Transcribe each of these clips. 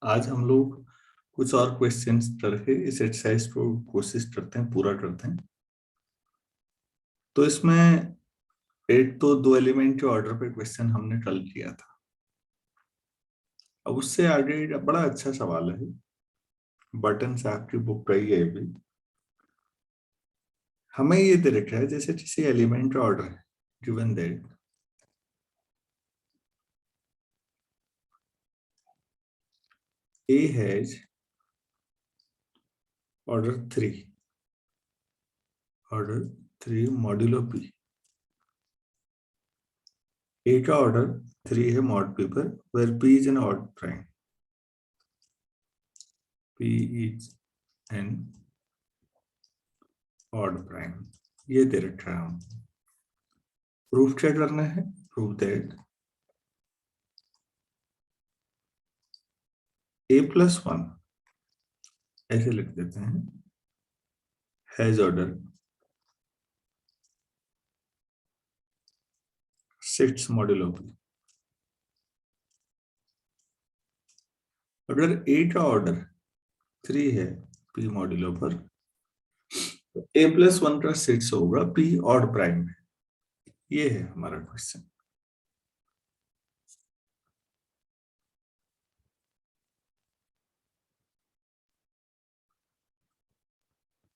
आज हम लोग कुछ और क्वेश्चंस करके इस एक्सरसाइज को कोशिश करते हैं, पूरा करते हैं। तो इसमें एक तो दो एलिमेंट के ऑर्डर पे क्वेश्चन हमने कल किया था। अब उससे आगे एक बड़ा अच्छा सवाल है, बटन से आपकी बुक का ही है भी। हमें ये दे रखा है जैसे किसी एलिमेंट का ऑर्डर है, given that A has order 3 modulo P। A का ऑर्डर 3 है मॉड P पर, where P is an odd prime। P is an odd prime, ये दे रखा है। हम प्रूफ क्या करना है? प्रूफ दैट A+1 ऐसे लिख देते हैं, हैज ऑर्डर 6 मॉड्यूलो P। अगर A का ऑर्डर 3 है P मॉड्यूलो पर, तो A+1 का 6 होगा P ऑड प्राइम में। ये है हमारा क्वेश्चन।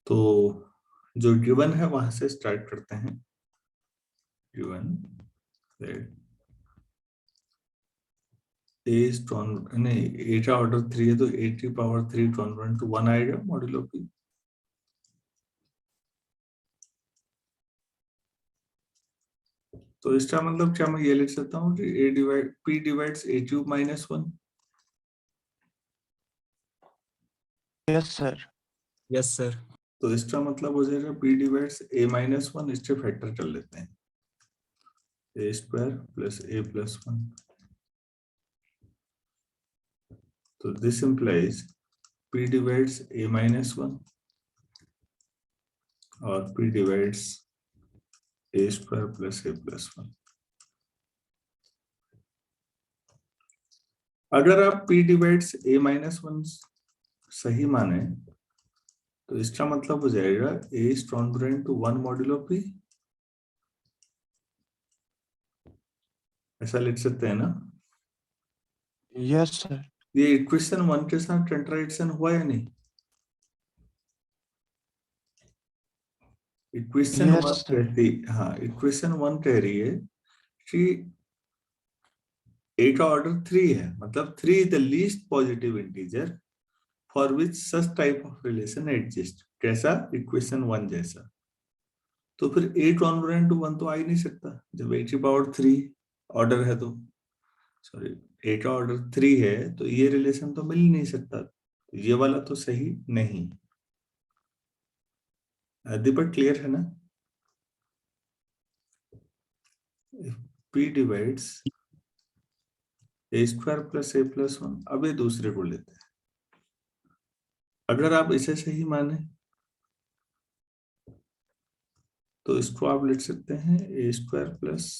तो जो गिवन है वहां से स्टार्ट करते हैं। गिवन दैट A का ऑर्डर 3 है तो A की पावर 3 कॉन्वर्ट टू 1 आएगा मॉड्यूलो P। तो इसका मतलब क्या मैं ये लिख सकता हूँ कि P divides A³ - 1। Yes sir. Yes sir. तो इसका मतलब हो जाएगा P डिवाइड्स A-1। इसके फैक्टर कर लेते हैं, A² + A+1। तो this implies P divides A-1 और P डिवाइड्स A² + A+1। अगर आप P डिवाइड्स A-1 सही माने तो इसका मतलब हो जाएगा A is congruent to 1 modulo P। ऐसा लिख सकते हैं ना? Yes sir. ये इक्वेशन 1 के साथ कंट्राडिक्शन हुआ या नहीं? Equation Yes, 1 sir. कहती, हाँ, इक्वेशन 1 कह रही है कि A का ऑर्डर 3 है, मतलब 3 is the least positive integer for which such type of relation exist. कैसा? इक्वेशन 1 जैसा। तो फिर A कॉन्ग्रुएंट टू 1 तो आ ही नहीं सकता जब A की पावर 3 ऑर्डर है। तो सॉरी, A का ऑर्डर 3 है तो ये रिलेशन तो मिल ही नहीं सकता। तो ये वाला तो सही नहीं। दीपक क्लियर है ना? P divides A² + A+1। अब ये दूसरे को लेते हैं। अगर आप इसे सही माने तो इसको आप लिख सकते हैं A² +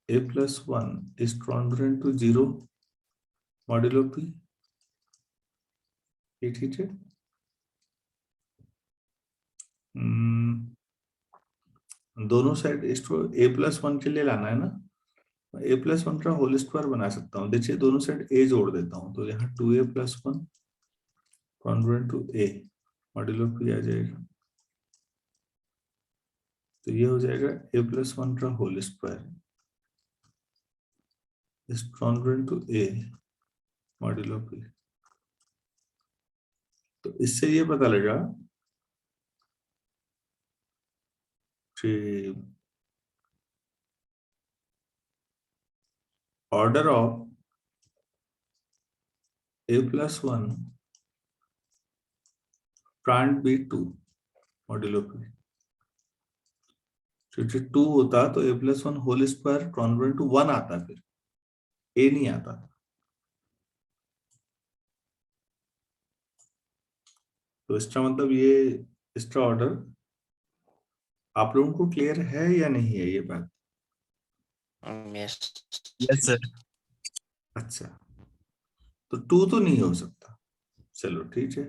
A+1 is congruent to 0 modulo P। ये ठीक है। दोनों साइड इसको A+1 के लिए लाना है ना, A+1 का होल स्क्वायर बना सकता हूँ। देखिए दोनों साइड A जोड़ देता हूँ तो यहाँ 2A+1 congruent to A modulo P आ जाएगा। तो ये हो जाएगा A+1 का whole square is congruent to A modulo P। तो इससे ये पता लगा कि order of A+1 can't be 2 modulo P। क्योंकि 2 होता तो A+1 whole square congruent to 1 आता, फिर A नहीं आता। तो इसका मतलब ये इसका ऑर्डर आप लोगों को क्लियर है या नहीं है ये बात? Yes. Yes sir. अच्छा, तो 2 तो नहीं हो सकता। चलो ठीक है,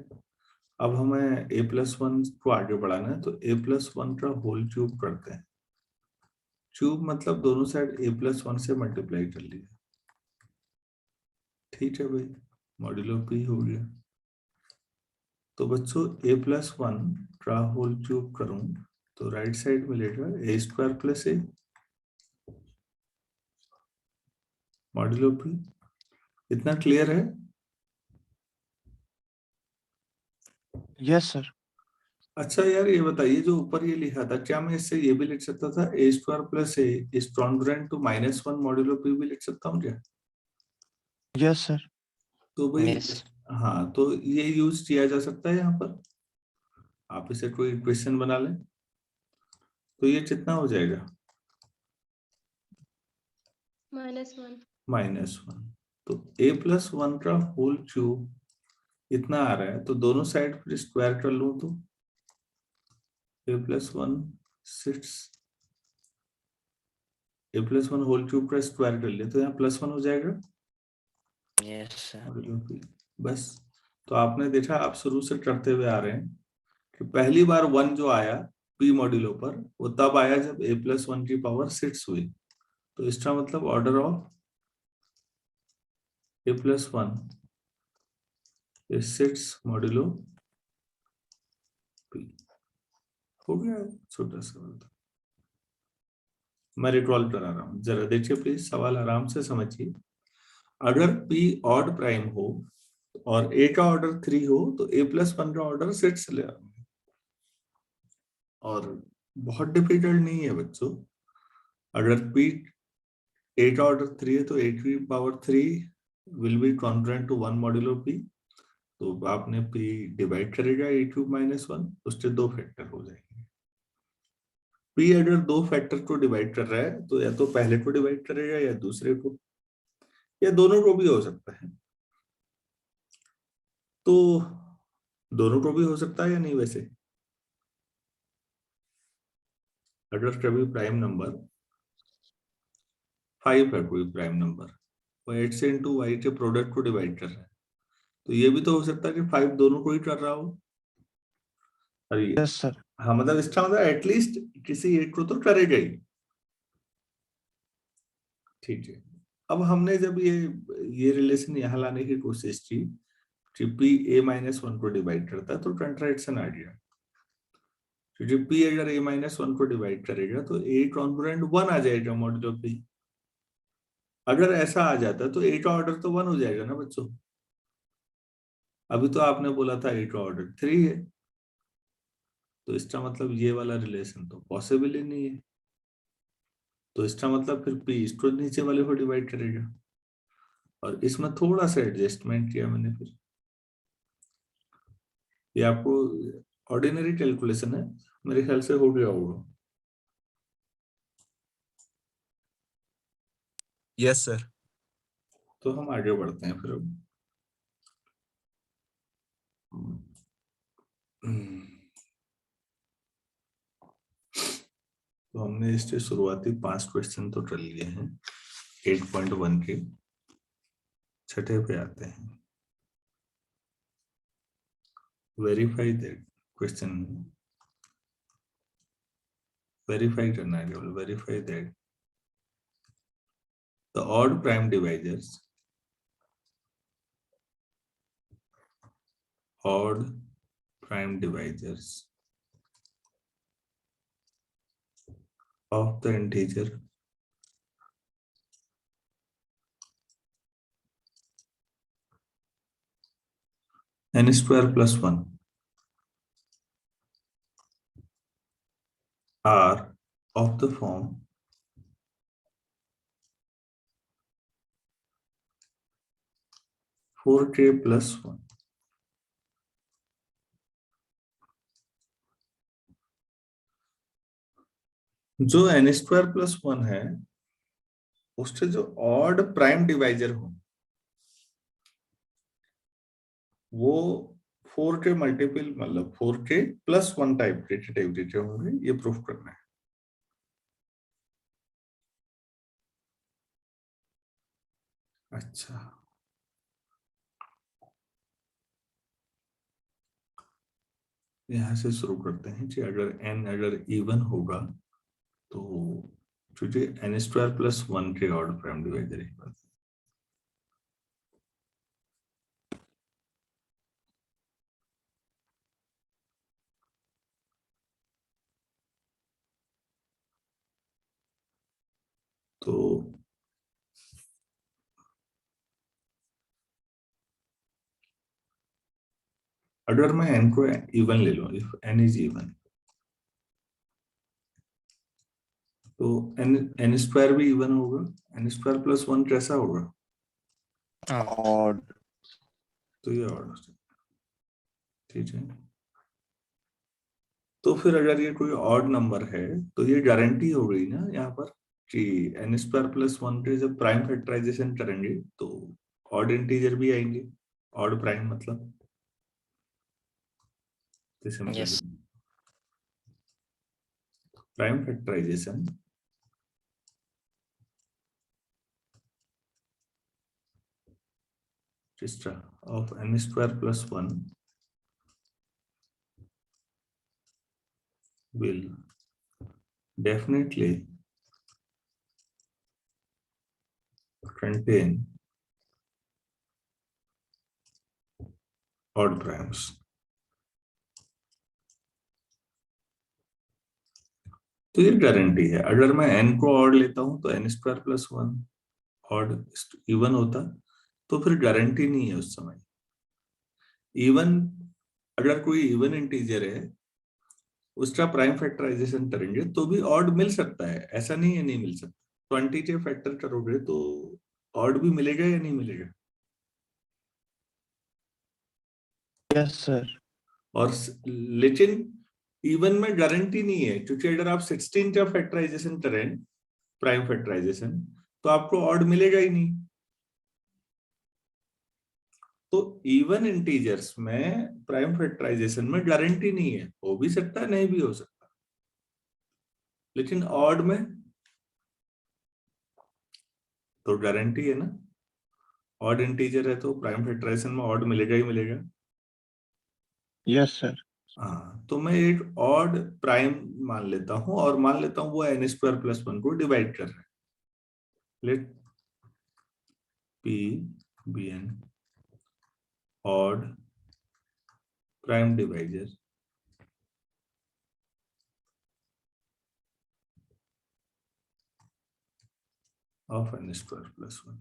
अब हमें a+1 को आगे बढ़ाना है, तो a+1 का होल क्यूब करते हैं। क्यूब मतलब दोनों साइड a+1 से मल्टीप्लाई कर लिया। ठीक है भाई, मॉड्यूलो p हो गया। तो बच्चों a+1 का होल क्यूब करूं तो राइट साइड मिलेगा a² + a मॉड्यूलो p। इतना क्लियर है? Yes, sir. अच्छा यार, ये बताइए, जो ऊपर ये लिखा था, क्या मैं इससे ये भी लिख सकता था a² + a is congruent to -1 modulo p भी लिख सकता हूँ क्या? Yes, sir. तो भाई Yes. हाँ, तो ये यूज किया जा सकता है यहाँ पर। आप इसे कोई इक्वेशन बना लें, तो ये कितना हो जाएगा? -1। तो a+1 का होल क्यूब इतना आ रहा है, तो दोनों साइड फिर स्क्वायर कर लूं तो a+1 6, a+1 होल क्यूब का स्क्वायर कर लिया तो यहाँ +1 हो जाएगा। Yes, sir. बस। तो आपने देखा, आप शुरू से करते हुए आ रहे हैं कि पहली बार 1 जो आया p मॉड्यूलो पर, वो तब आया जब a+1 की पावर 6 हुई। तो इसका मतलब order of a+1 is 6 modulo p। हो गया, छोटा सा। मैं रिकॉल करा रहा हूं, जरा देखिए प्लीज, सवाल आराम से समझिए। अगर p ऑड प्राइम हो और a का ऑर्डर 3 हो तो a+1 का ऑर्डर 6 ले आओ। और बहुत डिफिकल्ट नहीं है बच्चों। अगर p a का ऑर्डर 3 है तो a की power 3 will be congruent to 1 modulo p। तो आपने p डिवाइड करेगा a³ - 1, उसके 2 फैक्टर हो जाएंगे। p अगर 2 फैक्टर को डिवाइड कर रहा है तो या तो पहले को डिवाइड करेगा या दूसरे को, या दोनों को भी हो सकता है। तो दोनों को भी हो सकता है या नहीं? वैसे अगर कभी प्राइम नंबर 5 है, कोई प्राइम नंबर, वो 8 से इंटू वाई के प्रोडक्ट को डिवाइड कर रहा है, तो ये भी तो हो सकता है कि 5 दोनों को ही कर रहा हो। और ये Yes, sir. हाँ, मतलब इसका मतलब एटलीस्ट किसी एक को तो करेगा ही। ठीक है, अब हमने जब ये रिलेशन यहाँ लाने की कोशिश की कि p a-1 को डिवाइड करता है, तो कंट्राडिक्शन आ गया। क्योंकि p अगर a-1 को डिवाइड करेगा तो a कॉन्ग्रुएंट 1 आ जाएगा मॉड्यूलो p। अगर ऐसा आ जाता है तो a का ऑर्डर तो 1 हो जाएगा ना बच्चों। अभी तो आपने बोला था a का ऑर्डर 3 है, तो इसका मतलब ये वाला रिलेशन तो पॉसिबल ही नहीं है। तो इसका मतलब फिर p इसको नीचे वाले को डिवाइड करेगा, और इसमें थोड़ा सा एडजस्टमेंट किया मैंने। फिर ये आपको ऑर्डिनरी कैलकुलेशन है, मेरे ख्याल से हो गया होगा। Yes sir. तो हम आगे बढ़ते हैं फिर अब। तो हमने इसके शुरुआती 5 क्वेश्चन तो कर लिए हैं 8.1 के। छठे पे आते हैं, वेरीफाई दैट क्वेश्चन। वेरीफाई करना है केवल, verify that the odd prime divisors, odd prime divisors of the integer n² + 1 are of the form 4k + 1। जो n² + 1 है, उससे जो ऑड प्राइम डिवाइजर हो वो 4k मल्टीपल, मतलब 4k + 1 टाइप के होंगे, ये प्रूफ करना है। अच्छा, यहाँ से शुरू करते हैं कि अगर n अगर इवन होगा तो तुझे n² प्लस 1 के ऑड प्राइम डिवाइजर ही बता। तो अगर मैं n को इवन ले लूं, इफ n इज इवन, तो n² भी इवन होगा, n² प्लस 1 कैसा होगा? और तो ये ऑड हो जाएगा, ठीक है। तो फिर अगर ये कोई ऑड नंबर है तो ये गारंटी हो गई ना यहाँ पर कि n² प्लस 1 के जब प्राइम फैक्टराइजेशन करेंगे तो ऑड इंटीजर भी आएंगे, ऑड प्राइम मतलब Yes. Prime factorization of n² plus 1 will definitely contain odd primes. तो ये गारंटी है। अगर मैं n को ऑड लेता हूं तो n² प्लस 1 ऑड इवन होता, तो फिर गारंटी नहीं है उस समय। इवन अगर कोई इवन इंटीजर है उसका प्राइम फैक्टराइजेशन करेंगे तो भी ऑड मिल सकता है, ऐसा नहीं है नहीं मिल सकता। 20 के फैक्टर करोगे तो ऑड भी मिलेगा या नहीं मिलेगा? Yes sir. और लेकिन इवन में गारंटी नहीं है, क्योंकि अगर आप 16 का फैक्टराइजेशन करें प्राइम फैक्टराइजेशन तो आपको ऑड मिलेगा ही नहीं। तो इवन इंटीजर्स में प्राइम फैक्टराइजेशन में गारंटी नहीं है, हो भी सकता है नहीं भी हो सकता, लेकिन ऑड में तो गारंटी है ना। ऑड इंटीजर है तो प्राइम फैक्टराइजेशन में ऑड मिलेगा ही मिलेगा। Yes sir. हाँ, तो मैं एक ऑड प्राइम मान लेता हूं और मान लेता हूं वो n² प्लस 1 को डिवाइड कर रहा है। Let p be an odd prime divisor of n² plus 1.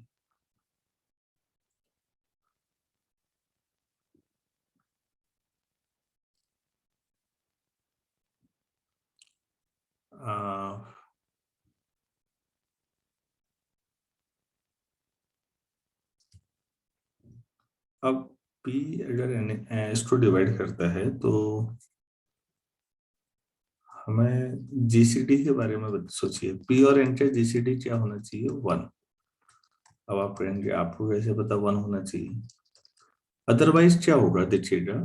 अब p अगर इसको डिवाइड करता है तो हमें जीसीडी के बारे में सोचिए। p और n का जीसीडी क्या होना चाहिए? 1। अब आप कहेंगे आपको कैसे पता 1 होना चाहिए? अदरवाइज क्या होगा देखिएगा,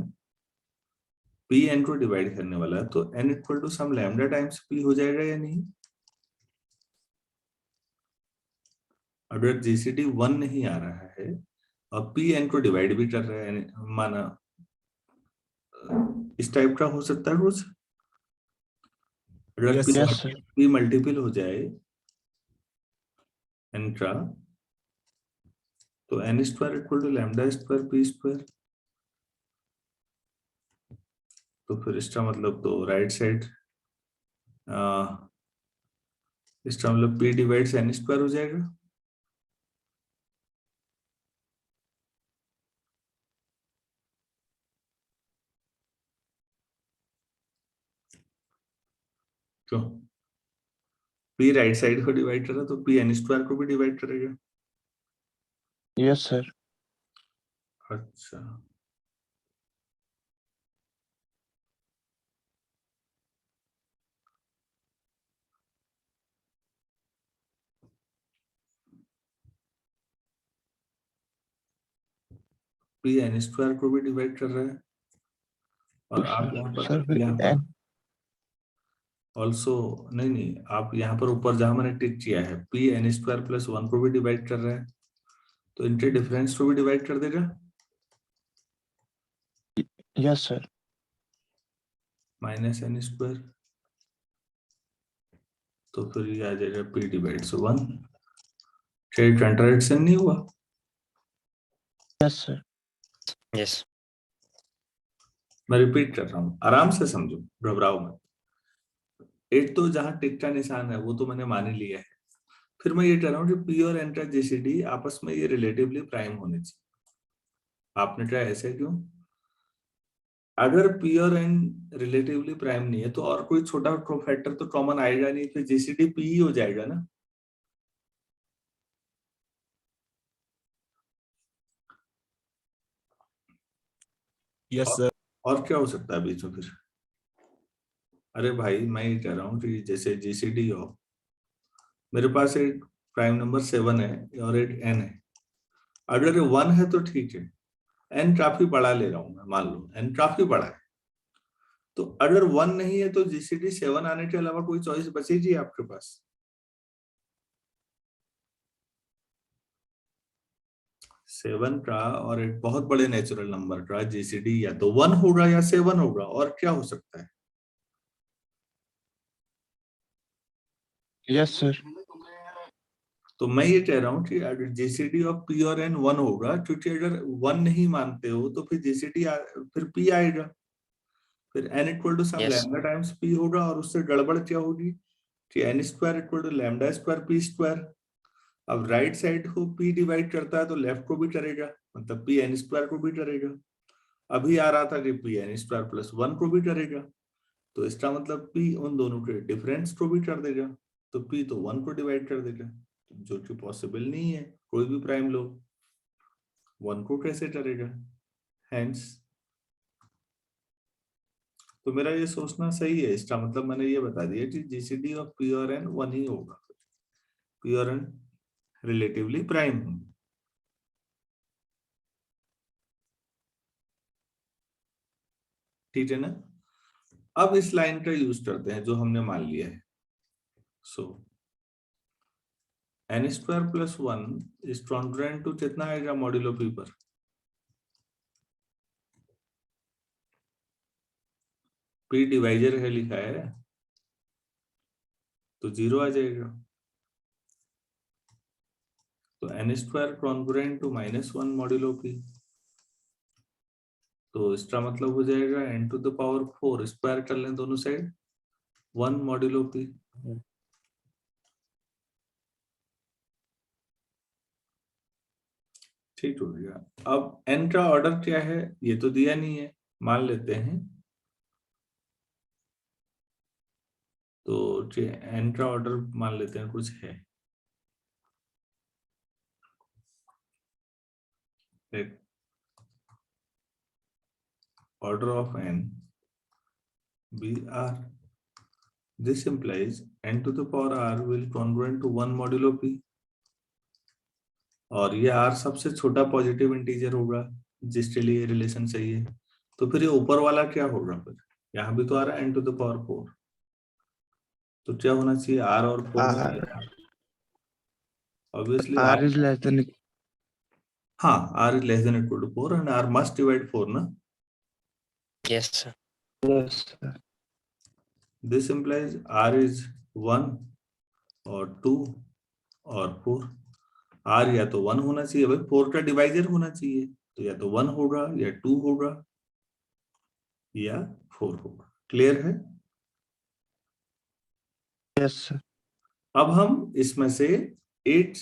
p n को डिवाइड करने वाला है तो n equal to some lambda times p हो जाएगा या नहीं? अगर जीसीडी 1 नहीं आ रहा है और p n को डिवाइड भी कर रहा है, माना इस टाइप का हो सकता है कुछ। अगर यस सर। p मल्टीपल हो जाए n का तो n² इक्वल टू λ² p²। तो फिर इसका मतलब तो राइट साइड इसका मतलब p डिवाइड्स n² हो जाएगा। क्यों? p राइट साइड को डिवाइड कर रहा तो p n² को भी डिवाइड करेगा। Yes sir. अच्छा, p n² को भी डिवाइड कर रहा है और आप यहाँ पर ऑल्सो नहीं, आप यहाँ पर ऊपर जहां मैंने टिक किया है p n² प्लस 1 को भी डिवाइड कर रहा है, तो इनके डिफरेंस को भी डिवाइड कर देगा। Yes sir. Minus N square, तो फिर ये आ जाएगा पी डिवाइड से 1। क्या कंट्राडिक्शन नहीं हुआ? Yes, sir. Yes. मैं रिपीट कर रहा हूँ, आराम से समझो, घबराओ मत। 8 तो जहां टिक का निशान है वो तो मैंने मान ही लिया है। फिर मैं ये कह रहा हूँ कि पी और एन का जीसीडी आपस में ये रिलेटिवली प्राइम होने चाहिए। आपने क्या ऐसे क्यों? अगर पी और एन रिलेटिवली प्राइम नहीं है तो और कोई छोटा फैक्टर तो कॉमन आएगा नहीं, फिर जीसीडी पी ही हो जाएगा ना। Yes sir. और क्या हो सकता है बीच में फिर? अरे भाई मैं ये कह रहा हूँ कि जैसे जीसीडी हो, मेरे पास एक प्राइम नंबर 7 है और एक एन है। अगर 1 है तो ठीक है, एन काफी बड़ा ले रहा हूं मैं, मान लो एन काफी बड़ा है, तो अगर 1 नहीं है तो जीसीडी 7 आने के अलावा कोई चॉइस बचेगी आपके पास? 7 का और एक बहुत बड़े नेचुरल नंबर का जीसीडी या तो 1 होगा या 7 होगा, और क्या हो सकता है? Yes, sir. तो मैं ये कह रहा हूँ कि अगर जीसीडी ऑफ पी और एन 1 होगा, क्योंकि अगर 1 नहीं मानते हो तो फिर जीसीडी फिर पी आएगा, फिर n equal to some Yes. Lambda times P होगा, और उससे गड़बड़ क्या होगी कि n square equal to lambda square P square. अब राइट साइड को p डिवाइड करता है तो लेफ्ट को भी करेगा, मतलब p n स्क्वायर को भी करेगा। अभी आ रहा था कि p n स्क्वायर प्लस 1 को भी करेगा, तो इसका मतलब p उन दोनों के डिफरेंस को भी कर देगा, तो p तो 1 को डिवाइड कर देगा, जो कि पॉसिबल नहीं है। कोई भी प्राइम लो 1 को कैसे करेगा? हेंस तो मेरा ये सोचना सही है, इसका मतलब मैंने ये बता दिया कि जीसीडी ऑफ पी और एन 1 ही होगा, पी और एन रिलेटिवली प्राइम होंगे। ठीक है ना? अब इस लाइन का यूज करते हैं जो हमने मान लिया है। So n square plus 1 is congruent to कितना आएगा मॉड्यूलो पी पर? पी डिवाइजर है लिखा है तो 0 आ जाएगा, तो n square congruent to -1 modulo p, तो इसका मतलब हो जाएगा n to the power 4 square कर लें दोनों साइड 1 मॉड्यूलो पी। ठीक हो गया। अब n का ऑर्डर क्या है ये तो दिया नहीं है, मान लेते हैं, तो n का ऑर्डर मान लेते हैं कुछ है, order of n be r. This implies n to the power r will congruent to 1 modulo p, और ये r सबसे छोटा पॉजिटिव इंटीजर होगा जिसके लिए रिलेशन सही है। तो फिर ये ऊपर वाला क्या होगा? फिर यहाँ भी तो आ रहा है n टू द पावर 4, तो क्या होना चाहिए? r और 4 में R, obviously R r, is less than. हाँ r is less than equal to 4 and r must divide 4 ना। Yes, sir. Yes, sir. This implies r is 1 और 2 और 4। r या तो 1 होना चाहिए, भाई 4 का डिवाइजर होना चाहिए, तो या तो 1 होगा या 2 होगा या 4 होगा। क्लियर है? Yes, sir. अब हम इसमें से एक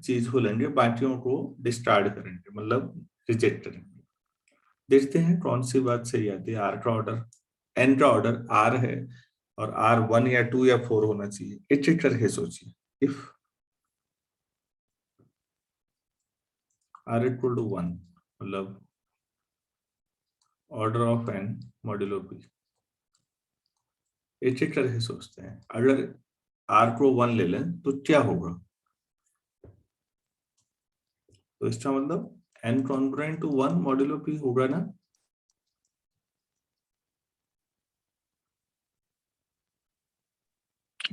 चीज को लेंगे, बाकियों को डिस्कार्ड करेंगे, मतलब रिजेक्ट करेंगे। देखते हैं कौन सी बात सही आती है। आर का ऑर्डर, एन का ऑर्डर आर है और आर 1 या 2 या 4 होना चाहिए। एक एक करके सोचिए। इफ आर इक्वल टू 1 मतलब order of N modulo P, एक एक करके सोचते हैं। अगर आर को 1 ले लें तो क्या होगा? तो इसका मतलब n congruent to 1 modulo p होगा ना।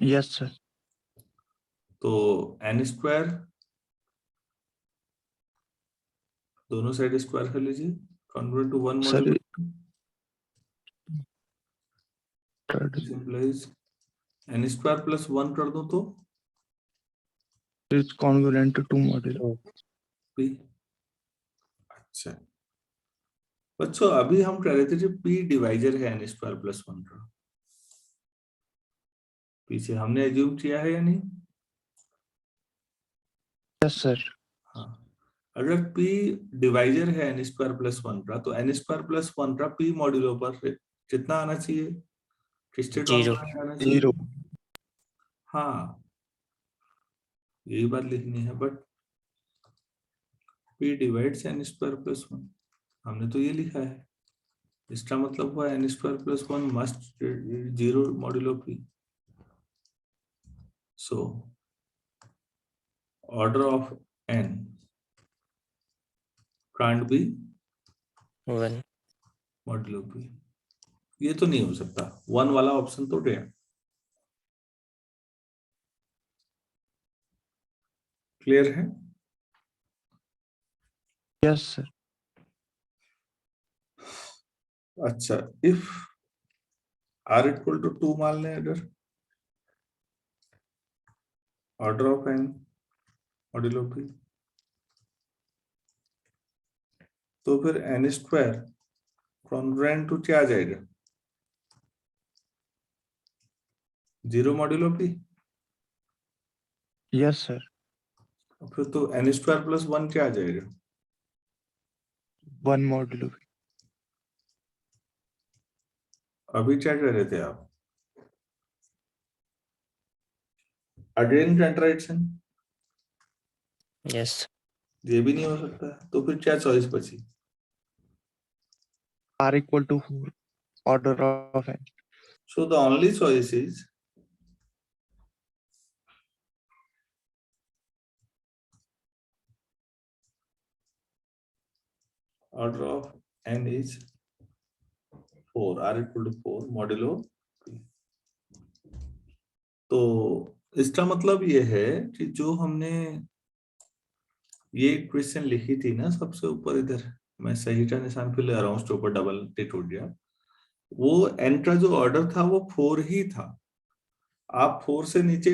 Yes, sir. तो n स्क्वायर दोनों साइड स्क्वायर कर लीजिए, congruent to 1 Sir, modulo p। Simplify n square plus 1 कर दो तो It's congruent to 2 modulo. p। अच्छा बच्चों अभी हम कह रहे थे कि p डिवाइजर है n स्क्वायर प्लस 1 का, पीछे हमने एज्यूम किया है या नहीं? Yes, sir. हाँ, अगर p डिवाइजर है n स्क्वायर प्लस 1 का तो n स्क्वायर प्लस 1 का p मॉड्यूलो पर कितना आना चाहिए? किससे Zero. आना चाहिए? 0. हाँ यही बात लिखनी है, but p divides n square plus 1 हमने तो ये लिखा है, इसका मतलब हुआ n square plus 1 must 0 modulo p। So order of n can't be 1. Modulo p, ये तो नहीं हो सकता, 1 वाला ऑप्शन तो गया। क्लियर है? Yes, sir. अच्छा इफ r इक्वल टू 2 मान लें अगर, order of n modulo p, तो फिर n स्क्वायर कॉन्ग्रुएंट टू क्या आ जाएगा? 0 मॉड्यूलो p। Yes, sir. फिर तो n स्क्वायर प्लस 1 क्या आ जाएगा? 1 modulo. अभी क्या कर रहे थे आप? Again contradiction, Yes. ये भी नहीं हो सकता, तो फिर क्या चॉइस बची? R equal to 4. Order of n. So the only choice is order of n is 4, r equal to 4 modulo p। तो इसका मतलब ये है कि जो हमने ये इक्वेशन लिखी थी ना सबसे ऊपर, इधर मैं सही का निशान फिर ले रहा हूँ, उसके ऊपर डबल टिक हो गया, वो n का जो ऑर्डर था वो 4 ही था। आप 4 से नीचे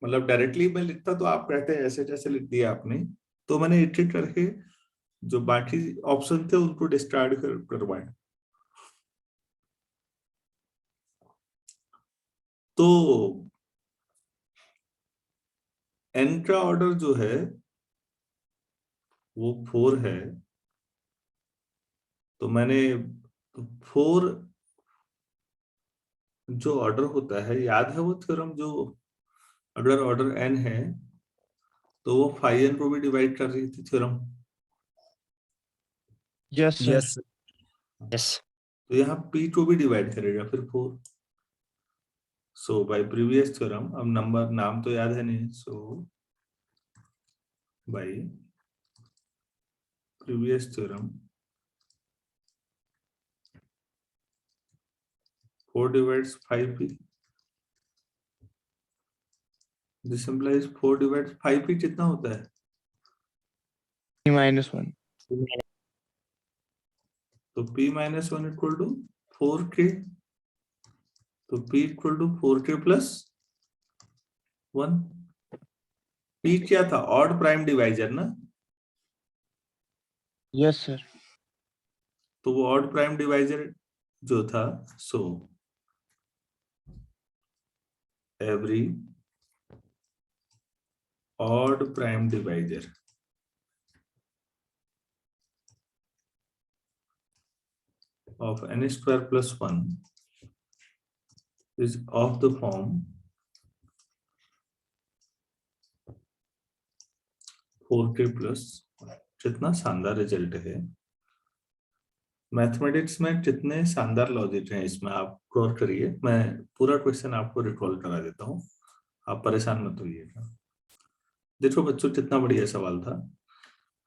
मतलब डायरेक्टली मैं लिखता तो आप कहते हैं ऐसे जैसे लिख दिया आपने, तो मैंने एक एक करके जो बाकी ऑप्शन थे उनको डिस्कार्ड करवाए। तो n का ऑर्डर जो है वो 4 है, तो मैंने 4 जो ऑर्डर होता है, याद है वो थ्योरम, जो अगर ऑर्डर n है तो वो फाई n को भी डिवाइड कर रही थी theorem. Yes, sir. Yes, sir. Yes. तो यहाँ p को भी डिवाइड करेगा फिर 4। सो बाय प्रीवियस थ्योरम, अब नंबर नाम तो याद है नहीं, so by previous theorem 4 divides 5p, this implies 4 divides 5p कितना होता है? P minus 1. तो p minus 1 equal to 4k, तो p equal to 4k plus 1। p क्या था? ऑड प्राइम डिवाइजर ना, Yes, sir. तो वो ऑड प्राइम डिवाइजर जो था, so every odd prime divisor of n square plus 1 is of the form 4k plus 1। कितना शानदार रिजल्ट है! मैथमेटिक्स में कितने शानदार लॉजिक हैं इसमें, आप गौर करिए। मैं पूरा क्वेश्चन आपको रिकॉल करा देता हूँ, आप परेशान मत होइएगा। देखो बच्चों कितना बढ़िया सवाल था।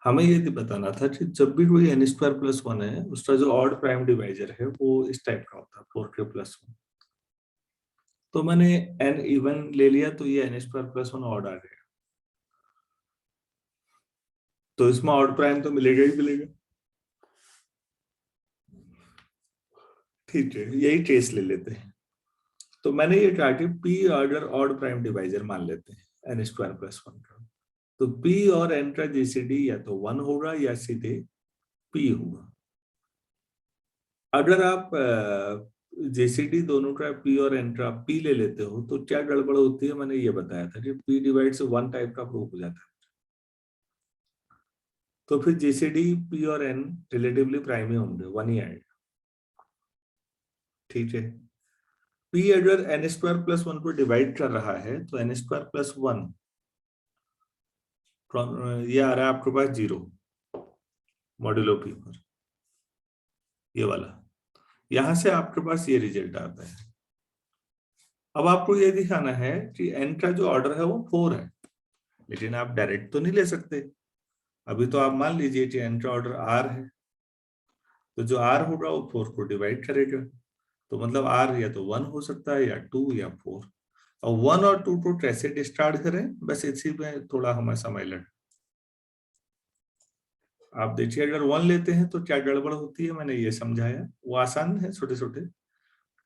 हमें ये बताना था कि जब भी कोई n स्क्वायर प्लस 1 है, उसका जो ऑड प्राइम डिवाइजर है वो इस टाइप का होता है 4k प्लस 1। तो मैंने n इवन ले लिया, तो ये n स्क्वायर प्लस 1 ऑड आ गया, तो इसमें ऑड प्राइम तो मिलेगा ही मिलेगा। ठीक है, यही केस ले लेते हैं। तो मैंने ये कहा कि P order odd prime divisor मान लेते हैं n स्क्वायर प्लस 1 का। तो p और n का जीसीडी या तो 1 होगा या सीधे p होगा। अगर आप जीसीडी दोनों का p और n का p ले लेते हो तो क्या गड़बड़ होती है, मैंने ये बताया था कि p डिवाइड से 1 टाइप का प्रूफ हो जाता है। तो फिर जीसीडी p और n रिलेटिवली प्राइम ही होंगे, 1 ही आएगा। ठीक है, p अगर n स्क्वायर प्लस 1 को डिवाइड कर रहा है तो n स्क्वायर प्लस 1 ये आ रहा है आपके पास 0 मॉड्यूलो p पर, ये वाला। यहां से आपके पास ये रिजल्ट आता है। अब आपको ये दिखाना है कि n का जो ऑर्डर है वो 4 है, लेकिन आप डायरेक्ट तो नहीं ले सकते। अभी तो आप मान लीजिए कि n का ऑर्डर r है, तो जो r होगा वो 4 को डिवाइड करेगा। तो मतलब r या तो 1 हो सकता है या 2 या 4। और 1 और 2 को कैसे डिस्कार्ड करें, बस इसी में थोड़ा हमें समय लगे। आप देखिए अगर 1 लेते हैं तो क्या गड़बड़ होती है, मैंने ये समझाया, वो आसान है, छोटे छोटे।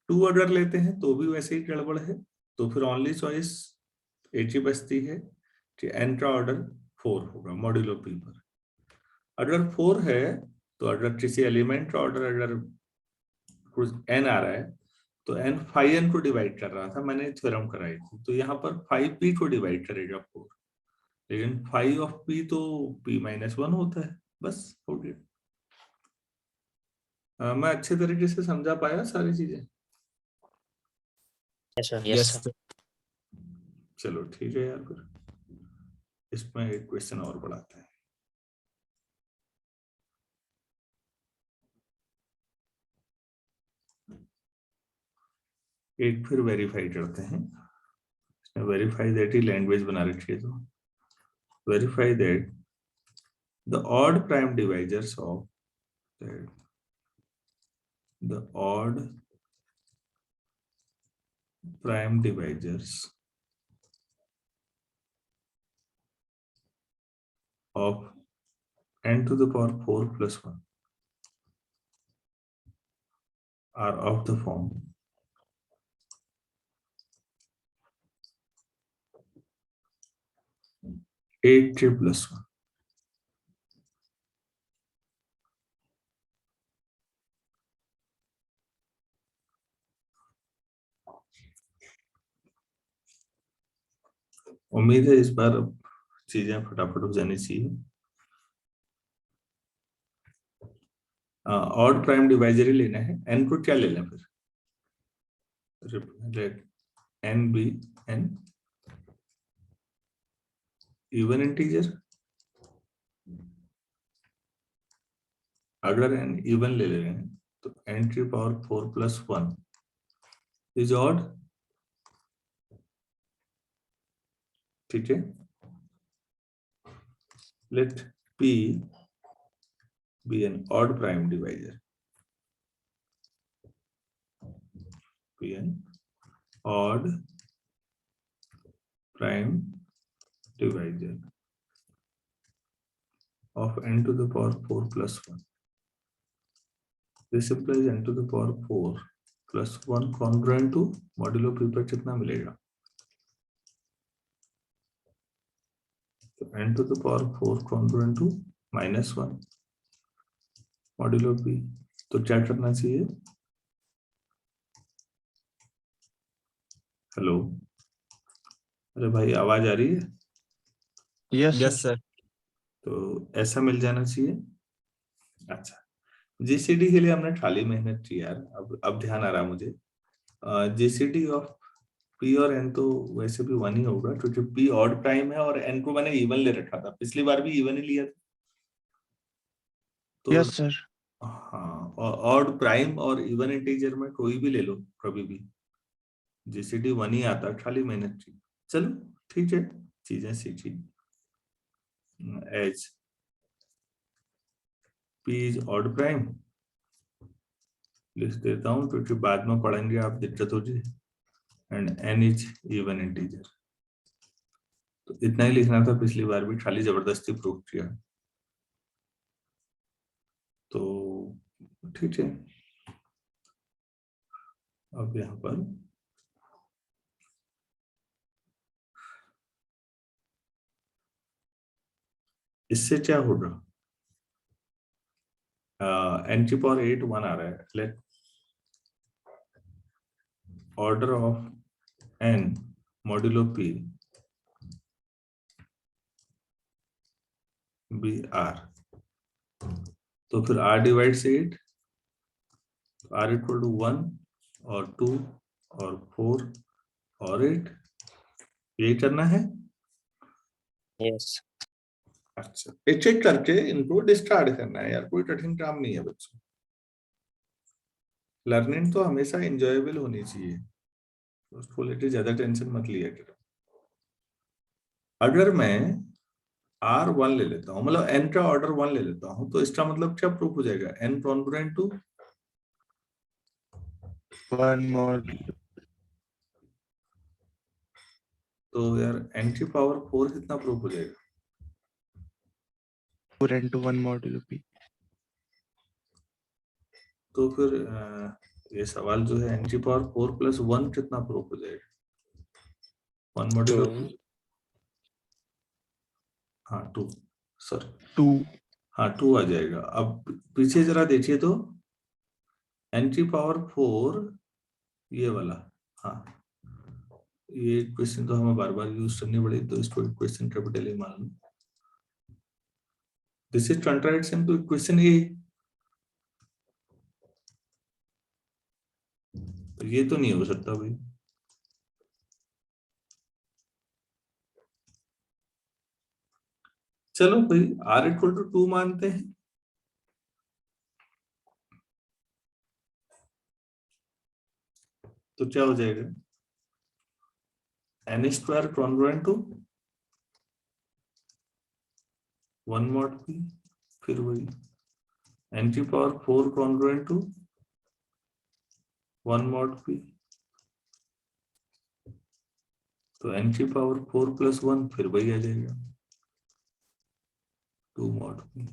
2 अगर लेते हैं तो भी वैसे ही गड़बड़ है। तो फिर ओनली चॉइस एक ही बचती है कि n का ऑर्डर 4 होगा मॉड्यूलो p पर। अगर 4 है तो अगर किसी एलिमेंट का ऑर्डर अगर कुछ n आ रहा है तो n 5n को डिवाइड कर रहा था, मैंने थ्योरम कराई थी। तो यहाँ पर 5p को डिवाइड करेगा 4, लेकिन 5 ऑफ p तो p माइनस 1 होता है। बस हो गया। मैं अच्छे तरीके से समझा पाया सारी चीजें? Yes, sir. Yes, Yes, sir. sir. चलो ठीक है यार, फिर इसमें एक क्वेश्चन और बढ़ाते हैं। एक फिर वेरीफाई करते हैं। वेरीफाई दैट ही लैंग्वेज बना रखी है, तो verify that the odd prime divisors of the odd prime divisors of n to the power 4 plus 1 are of the form 8k plus 1। उम्मीद है इस बार अब चीजें फटाफट हो जानी चाहिए। ऑड प्राइम डिवाइजर ही लेना है। n को क्या लेना फिर, let n be n even integer. अगर n इवन ले रहे हैं तो n की पावर 4 plus 1 इज ऑड। ठीक है, let p be an odd prime divisor, be an odd prime divisor of n to the power 4 plus 1. This implies n to the power 4 plus 1 congruent to modulo p पर कितना मिलेगा, तो n to the power 4 congruent to -1 modulo p। तो क्या करना चाहिए, hello, अरे भाई आवाज आ रही है? Yes, Yes, sir. sir. तो ऐसा मिल जाना चाहिए। अच्छा, जीसीडी के लिए हमने खाली मेहनत की यार। अब ध्यान आ रहा मुझे, जीसीडी ऑफ पी और एन तो वैसे भी 1 ही होगा, क्योंकि पी ऑड प्राइम है और एन को मैंने इवन ले रखा था, पिछली बार भी इवन ही लिया था। तो Yes, sir. हाँ, ऑड प्राइम और इवन इंटीजर में कोई भी ले लो, कभी भी जीसीडी 1 ही आता, खाली मेहनत की। चलो ठीक है, चीजें सीखी। As P is odd prime लिख देता हूं, क्योंकि बाद में पढ़ेंगे आप, दिक्कत होगी। And n is even integer. तो इतना ही लिखना था, पिछली बार भी खाली जबरदस्ती प्रूफ किया। तो ठीक है, अब यहाँ पर इससे क्या होगा, n की पावर 8 1 आ रहा है, let order of n modulo p be r, तो फिर r डिवाइड से 8, r इक्वल टू 1 और 2 और 4 और 8, यही करना है। Yes. अच्छा, एक एक करके इनको डिस्कार्ड करना है यार, कोई कठिन काम नहीं है बच्चों। लर्निंग तो हमेशा एंजॉयबल होनी चाहिए, उसको लेकर ज्यादा टेंशन मत लिया करो। अगर मैं R1 ले लेता हूँ, मतलब n का ऑर्डर 1 ले लेता हूँ, तो इसका मतलब क्या प्रूफ हो जाएगा, n कॉन्ग्रुएंट टू 1 module तो यार n की पावर 4 कितना प्रूफ हो जाएगा, 4 into 1 modulo p. तो फिर ये सवाल जो है n की पावर 4 प्लस 1 कितना प्रूफ हो जाएगा, 1 मॉड्यूलो 2. हाँ 2, सर 2 हाँ 2 आ जाएगा। अब पीछे जरा देखिए तो n की पावर 4 ये वाला, हाँ ये क्वेश्चन तो हमें बार बार यूज करनी पड़ेगी, तो इसको इक्वेशन कैपिटल ए मान लो। This is contradiction to equation A, तो ये तो नहीं हो सकता भाई। चलो भाई r इक्वल टू 2 मानते हैं, तो क्या हो जाएगा, n square congruent to 1 mod p, फिर वही n की power 4 congruent to 1 mod p, तो n की पावर 4 प्लस 1 फिर वही आ जाएगा 2 मॉड p।